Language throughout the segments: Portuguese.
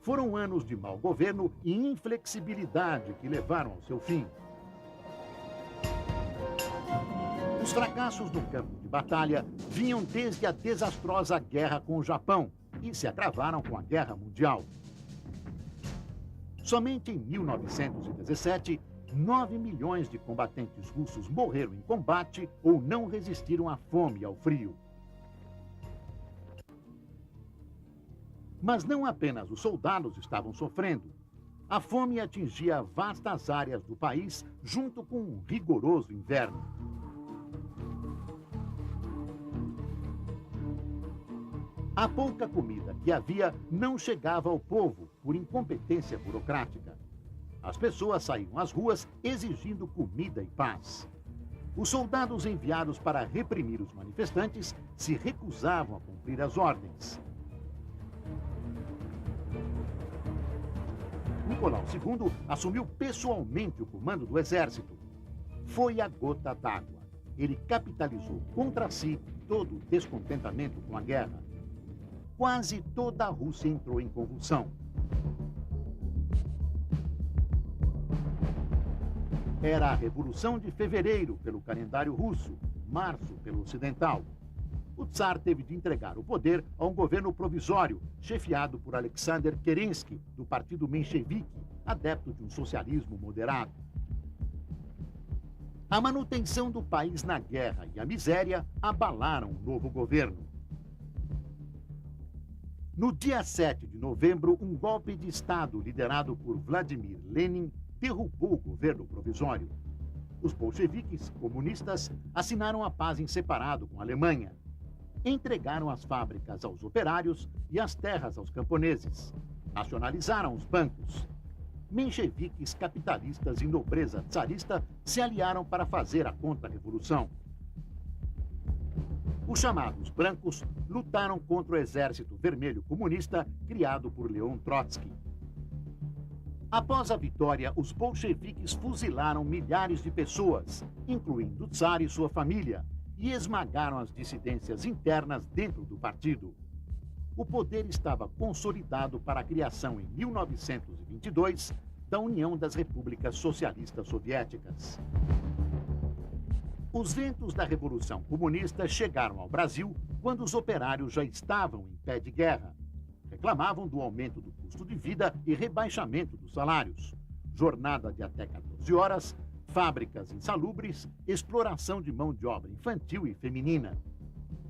Foram anos de mau governo e inflexibilidade que levaram ao seu fim. Os fracassos no campo de batalha vinham desde a desastrosa guerra com o Japão e se agravaram com a Guerra Mundial. Somente em 1917, 9 milhões de combatentes russos morreram em combate ou não resistiram à fome e ao frio. Mas não apenas os soldados estavam sofrendo. A fome atingia vastas áreas do país junto com um rigoroso inverno. A pouca comida que havia não chegava ao povo por incompetência burocrática. As pessoas saíam às ruas exigindo comida e paz. Os soldados enviados para reprimir os manifestantes se recusavam a cumprir as ordens. Nicolau II assumiu pessoalmente o comando do exército. Foi a gota d'água. Ele capitalizou contra si todo o descontentamento com a guerra. Quase toda a Rússia entrou em convulsão. Era a Revolução de Fevereiro pelo calendário russo, março pelo ocidental. O czar teve de entregar o poder a um governo provisório, chefiado por Alexander Kerensky, do partido menchevique, adepto de um socialismo moderado. A manutenção do país na guerra e a miséria abalaram o novo governo. No dia 7 de novembro, um golpe de Estado liderado por Vladimir Lenin derrubou o governo provisório. Os bolcheviques comunistas assinaram a paz em separado com a Alemanha. Entregaram as fábricas aos operários e as terras aos camponeses. Nacionalizaram os bancos. Mencheviques, capitalistas e nobreza tsarista se aliaram para fazer a contra-revolução. Os chamados brancos lutaram contra o Exército Vermelho Comunista criado por Leon Trotsky. Após a vitória, os bolcheviques fuzilaram milhares de pessoas, incluindo o czar e sua família, e esmagaram as dissidências internas dentro do partido. O poder estava consolidado para a criação, em 1922, da União das Repúblicas Socialistas Soviéticas. Os ventos da Revolução Comunista chegaram ao Brasil quando os operários já estavam em pé de guerra. Reclamavam do aumento do custo de vida e rebaixamento dos salários, jornada de até 14 horas, fábricas insalubres, exploração de mão de obra infantil e feminina.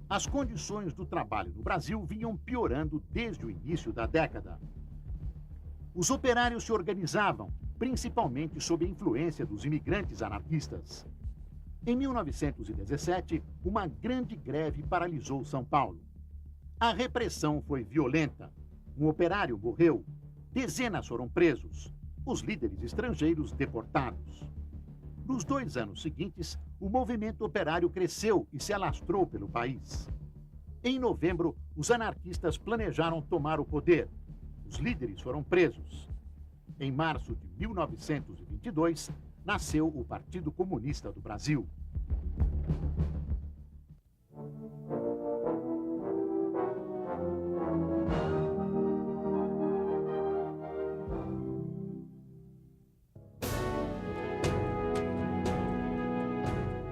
As condições do trabalho no Brasil vinham piorando desde o início da década. Os operários se organizavam, principalmente sob a influência dos imigrantes anarquistas. Em 1917, uma grande greve paralisou São Paulo. A repressão foi violenta. Um operário morreu. Dezenas foram presos. Os líderes estrangeiros deportados. Nos 2 anos seguintes, o movimento operário cresceu e se alastrou pelo país. Em novembro, os anarquistas planejaram tomar o poder. Os líderes foram presos. Em março de 1922, nasceu o Partido Comunista do Brasil.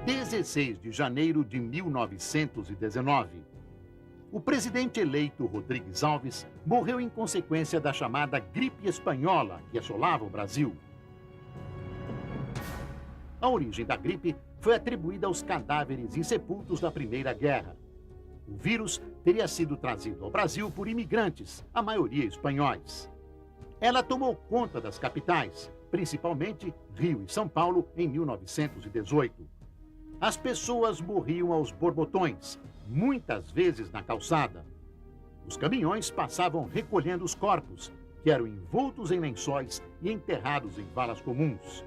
(16 de janeiro de 1919). O presidente eleito Rodrigues Alves morreu em consequência da chamada gripe espanhola que assolava o Brasil. A origem da gripe foi atribuída aos cadáveres insepultos da Primeira Guerra. O vírus teria sido trazido ao Brasil por imigrantes, a maioria espanhóis. Ela tomou conta das capitais, principalmente Rio e São Paulo, em 1918. As pessoas morriam aos borbotões, muitas vezes na calçada. Os caminhões passavam recolhendo os corpos, que eram envoltos em lençóis e enterrados em valas comuns.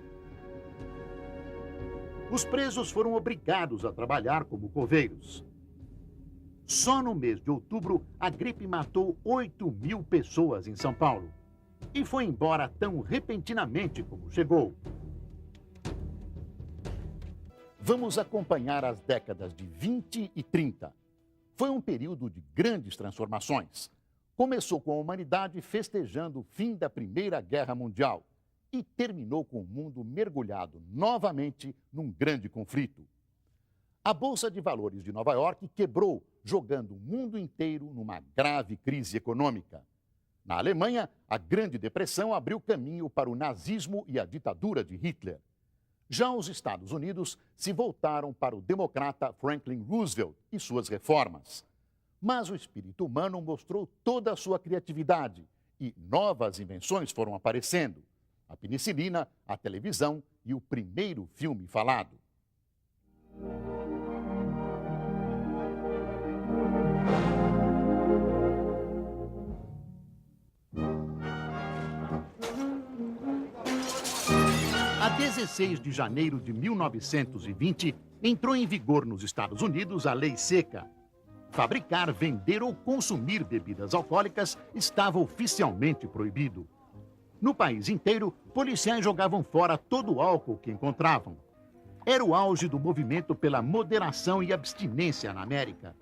Os presos foram obrigados a trabalhar como coveiros. Só no mês de outubro, a gripe matou 8.000 pessoas em São Paulo. E foi embora tão repentinamente como chegou. Vamos acompanhar as décadas de 20 e 30. Foi um período de grandes transformações. começou com a humanidade festejando o fim da Primeira Guerra Mundial e terminou com o mundo mergulhado novamente num grande conflito. A Bolsa de Valores de Nova York quebrou, jogando o mundo inteiro numa grave crise econômica. Na Alemanha, a Grande Depressão abriu caminho para o nazismo e a ditadura de Hitler. Já os Estados Unidos se voltaram para o democrata Franklin Roosevelt e suas reformas. Mas o espírito humano mostrou toda a sua criatividade e novas invenções foram aparecendo. A penicilina, a televisão e o primeiro filme falado. A 16 de janeiro de 1920, entrou em vigor nos Estados Unidos a Lei Seca. Fabricar, vender ou consumir bebidas alcoólicas estava oficialmente proibido. No país inteiro, policiais jogavam fora todo o álcool que encontravam. Era o auge do movimento pela moderação e abstinência na América.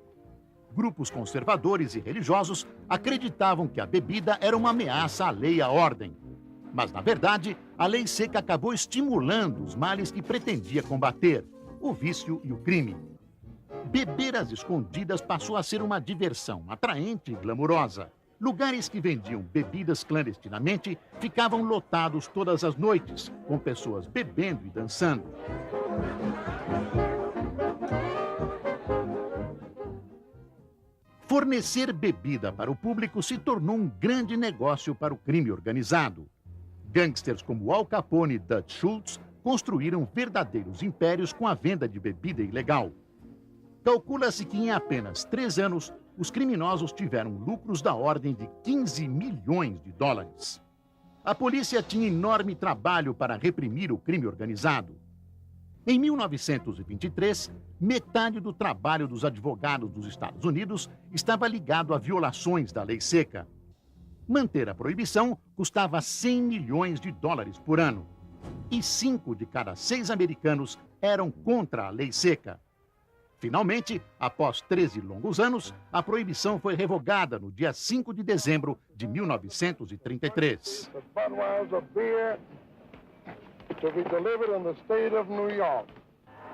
Grupos conservadores e religiosos acreditavam que a bebida era uma ameaça à lei e à ordem. Mas, na verdade, a Lei Seca acabou estimulando os males que pretendia combater: o vício e o crime. Beber às escondidas passou a ser uma diversão atraente e glamurosa. Lugares que vendiam bebidas clandestinamente ficavam lotados todas as noites, com pessoas bebendo e dançando. Fornecer bebida para o público se tornou um grande negócio para o crime organizado. Gangsters como Al Capone e Dutch Schultz construíram verdadeiros impérios com a venda de bebida ilegal. Calcula-se que em apenas 3 anos, os criminosos tiveram lucros da ordem de 15 milhões de dólares. A polícia tinha enorme trabalho para reprimir o crime organizado. Em 1923, metade do trabalho dos advogados dos Estados Unidos estava ligado a violações da Lei Seca. Manter a proibição custava 100 milhões de dólares por ano. E 5 de cada 6 americanos eram contra a Lei Seca. Finalmente, após 13 longos anos, a proibição foi revogada no dia 5 de dezembro de 1933.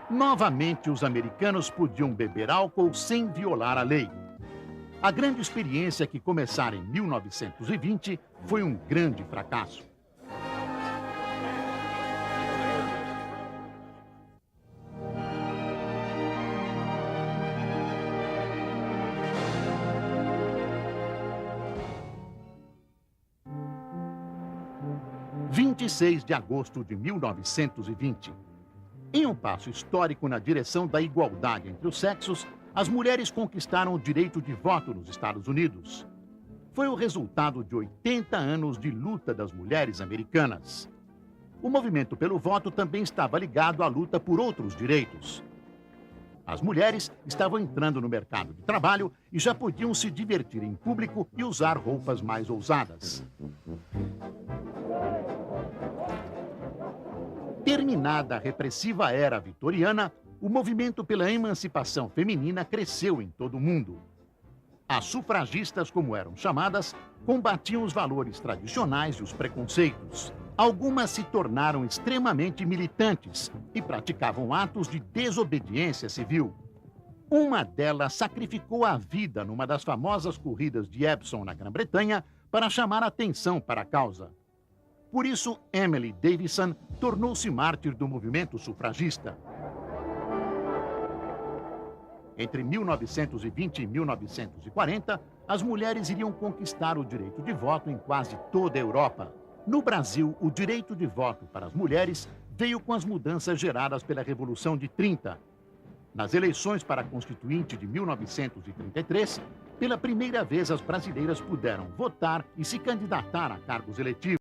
Novamente, os americanos podiam beber álcool sem violar a lei. A grande experiência que começara em 1920 foi um grande fracasso. – 26 de agosto de 1920. Em um passo histórico na direção da igualdade entre os sexos, as mulheres conquistaram o direito de voto nos Estados Unidos. Foi o resultado de 80 anos de luta das mulheres americanas. O movimento pelo voto também estava ligado à luta por outros direitos. As mulheres estavam entrando no mercado de trabalho e já podiam se divertir em público e usar roupas mais ousadas. Terminada a repressiva era vitoriana, o movimento pela emancipação feminina cresceu em todo o mundo. As sufragistas, como eram chamadas, combatiam os valores tradicionais e os preconceitos. Algumas se tornaram extremamente militantes e praticavam atos de desobediência civil. Uma delas sacrificou a vida numa das famosas corridas de Epsom, na Grã-Bretanha, para chamar atenção para a causa. Por isso, Emily Davison tornou-se mártir do movimento sufragista. Entre 1920 e 1940, as mulheres iriam conquistar o direito de voto em quase toda a Europa. No Brasil, o direito de voto para as mulheres veio com as mudanças geradas pela Revolução de 30. Nas eleições para a Constituinte de 1933, pela primeira vez as brasileiras puderam votar e se candidatar a cargos eletivos.